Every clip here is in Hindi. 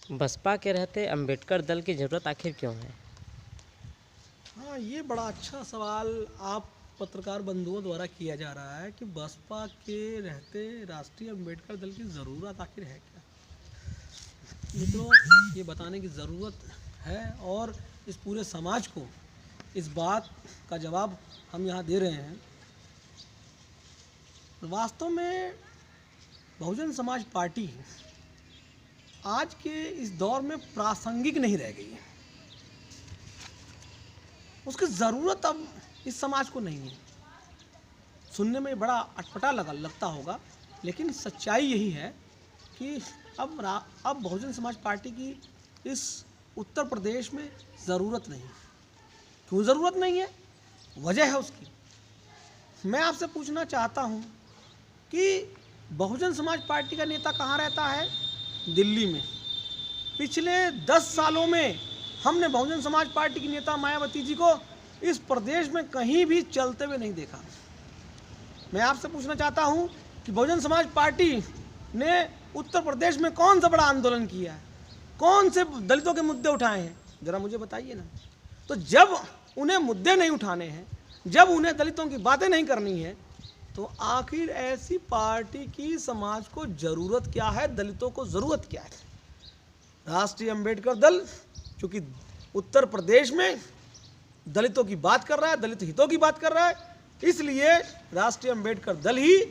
बसपा के रहते अंबेडकर दल की ज़रूरत आखिर क्यों है? हाँ, ये बड़ा अच्छा सवाल आप पत्रकार बंधुओं द्वारा किया जा रहा है कि बसपा के रहते राष्ट्रीय अंबेडकर दल की ज़रूरत आखिर है क्या। मित्रों, ये बताने की ज़रूरत है और इस पूरे समाज को इस बात का जवाब हम यहाँ दे रहे हैं। वास्तव में बहुजन समाज पार्टी आज के इस दौर में प्रासंगिक नहीं रह गई है। उसकी ज़रूरत अब इस समाज को नहीं है। सुनने में बड़ा अटपटा लगता होगा, लेकिन सच्चाई यही है कि अब बहुजन समाज पार्टी की इस उत्तर प्रदेश में ज़रूरत नहीं। क्यों ज़रूरत नहीं है? वजह है उसकी। मैं आपसे पूछना चाहता हूँ कि बहुजन समाज पार्टी का नेता कहाँ रहता है? दिल्ली में। पिछले 10 सालों में हमने बहुजन समाज पार्टी की नेता मायावती जी को इस प्रदेश में कहीं भी चलते हुए नहीं देखा। मैं आपसे पूछना चाहता हूं कि बहुजन समाज पार्टी ने उत्तर प्रदेश में कौन सा बड़ा आंदोलन किया है, कौन से दलितों के मुद्दे उठाए हैं, जरा मुझे बताइए ना। तो जब उन्हें मुद्दे नहीं उठाने हैं, जब उन्हें दलितों की बातें नहीं करनी है, तो आखिर ऐसी पार्टी की समाज को जरूरत क्या है, दलितों को जरूरत क्या है? राष्ट्रीय अंबेडकर दल चूंकि उत्तर प्रदेश में दलितों की बात कर रहा है, दलित हितों की बात कर रहा है, इसलिए राष्ट्रीय अंबेडकर दल ही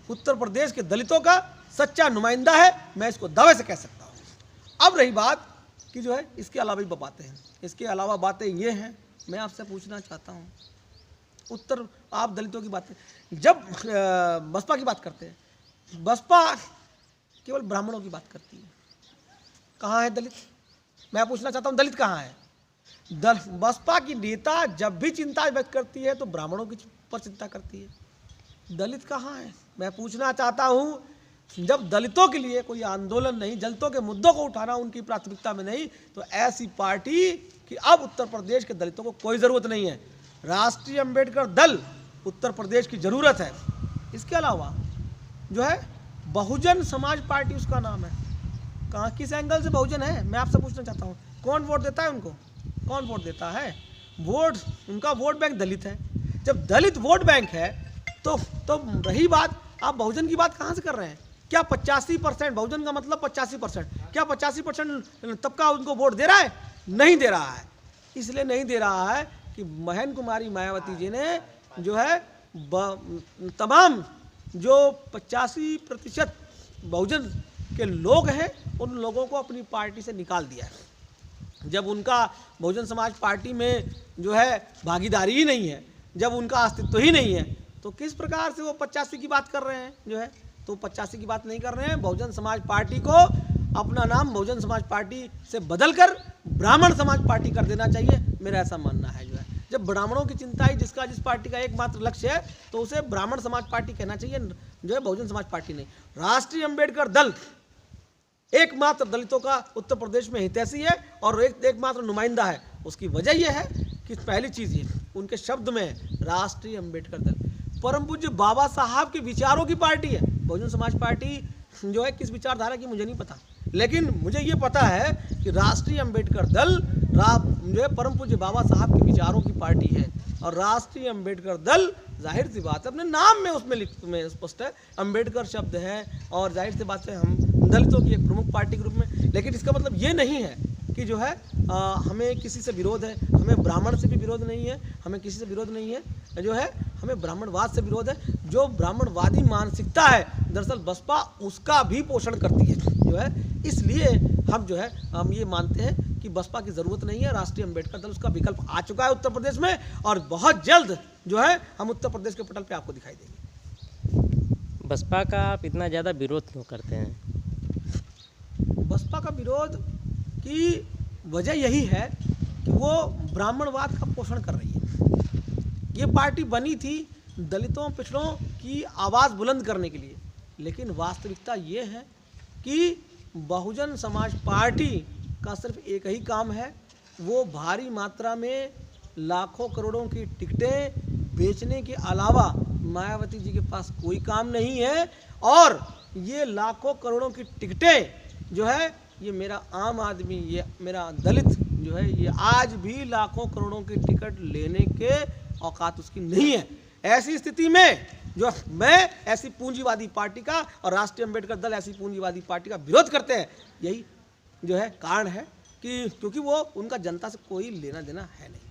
उत्तर प्रदेश के दलितों का सच्चा नुमाइंदा है। मैं इसको दावे से कह सकता हूँ। अब रही बात कि जो है इसके अलावा भी बातें हैं। इसके अलावा बातें ये हैं, मैं आपसे पूछना चाहता हूँ, आप दलितों की बातें जब बसपा की बात करते हैं, बसपा केवल ब्राह्मणों की बात करती है। कहाँ है दलित? मैं पूछना चाहता हूँ, दलित कहाँ है? बसपा की नेता जब भी चिंता व्यक्त करती है तो ब्राह्मणों की पर चिंता करती है। दलित कहाँ है? मैं पूछना चाहता हूँ, जब दलितों के लिए कोई आंदोलन नहीं, दलितों के मुद्दों को उठाना उनकी प्राथमिकता में नहीं, तो ऐसी पार्टी कि अब उत्तर प्रदेश के दलितों को कोई ज़रूरत नहीं है। राष्ट्रीय अंबेडकर दल उत्तर प्रदेश की ज़रूरत है। इसके अलावा जो है बहुजन समाज पार्टी उसका नाम है। कहाँ किस एंगल से बहुजन है, मैं आपसे पूछना चाहता हूँ। कौन वोट देता है उनको? कौन वोट देता है? वोट, उनका वोट बैंक दलित है। जब दलित वोट बैंक है तो रही बात, आप बहुजन की बात कहाँ से कर रहे हैं? क्या 85% बहुजन का मतलब 85%? क्या 85% तबका उनको वोट दे रहा है? नहीं दे रहा है। इसलिए नहीं दे रहा है कि बहन कुमारी मायावती जी ने जो है तमाम जो 85% बहुजन के लोग हैं उन लोगों को अपनी पार्टी से निकाल दिया है। जब उनका बहुजन समाज पार्टी में जो है भागीदारी ही नहीं है, जब उनका अस्तित्व ही नहीं है, तो किस प्रकार से वो 85 की बात कर रहे हैं? जो है तो 85 की बात नहीं कर रहे हैं। बहुजन समाज पार्टी को अपना नाम बहुजन समाज पार्टी से बदलकर ब्राह्मण समाज पार्टी कर देना चाहिए, मेरा ऐसा मानना है। जो है जब ब्राह्मणों की चिंता ही जिस पार्टी का एकमात्र लक्ष्य है, तो उसे ब्राह्मण समाज पार्टी कहना चाहिए, जो है बहुजन समाज पार्टी नहीं। राष्ट्रीय अंबेडकर दल एकमात्र दलितों का उत्तर प्रदेश में हितैषी है और एकमात्र नुमाइंदा है। उसकी वजह यह है कि पहली चीज़ ये उनके शब्द में राष्ट्रीय अंबेडकर दल परम पूज्य बाबा साहब के विचारों की पार्टी है। बहुजन समाज पार्टी जो है किस विचारधारा की मुझे नहीं पता, लेकिन मुझे ये पता है कि राष्ट्रीय अंबेडकर दल जो है परम पूज्य बाबा साहब के विचारों की पार्टी है। और राष्ट्रीय अंबेडकर दल जाहिर सी बात है अपने नाम में उसमें स्पष्ट है, अंबेडकर शब्द है, और जाहिर सी बात है हम दलितों की एक प्रमुख पार्टी के रूप में। लेकिन इसका मतलब ये नहीं है कि जो है हमें किसी से विरोध है, हमें ब्राह्मण से भी विरोध नहीं है, हमें किसी से विरोध नहीं है, जो है हमें ब्राह्मणवाद से विरोध है। जो ब्राह्मणवादी मानसिकता है दरअसल बसपा उसका भी पोषण करती है। जो है इसलिए हम ये मानते हैं कि बसपा की ज़रूरत नहीं है। राष्ट्रीय अंबेडकर दल उसका विकल्प आ चुका है उत्तर प्रदेश में, और बहुत जल्द जो है हम उत्तर प्रदेश के पटल पे आपको दिखाई देंगे। बसपा का आप इतना ज़्यादा विरोध क्यों करते हैं? बसपा का विरोध की वजह यही है कि वो ब्राह्मणवाद का पोषण कर रही है। ये पार्टी बनी थी दलितों पिछड़ों की आवाज़ बुलंद करने के लिए, लेकिन वास्तविकता ये है कि बहुजन समाज पार्टी का सिर्फ एक ही काम है, वो भारी मात्रा में लाखों करोड़ों की टिकटें बेचने के अलावा मायावती जी के पास कोई काम नहीं है। और ये लाखों करोड़ों की टिकटें जो है ये मेरा आम आदमी, ये मेरा दलित जो है, ये आज भी लाखों करोड़ों की टिकट लेने के औकात उसकी नहीं है। ऐसी स्थिति में जो मैं ऐसी पूंजीवादी पार्टी का और राष्ट्रीय अम्बेडकर दल ऐसी पूंजीवादी पार्टी का विरोध करते हैं, यही जो है कारण है कि क्योंकि वो उनका जनता से कोई लेना देना है नहीं।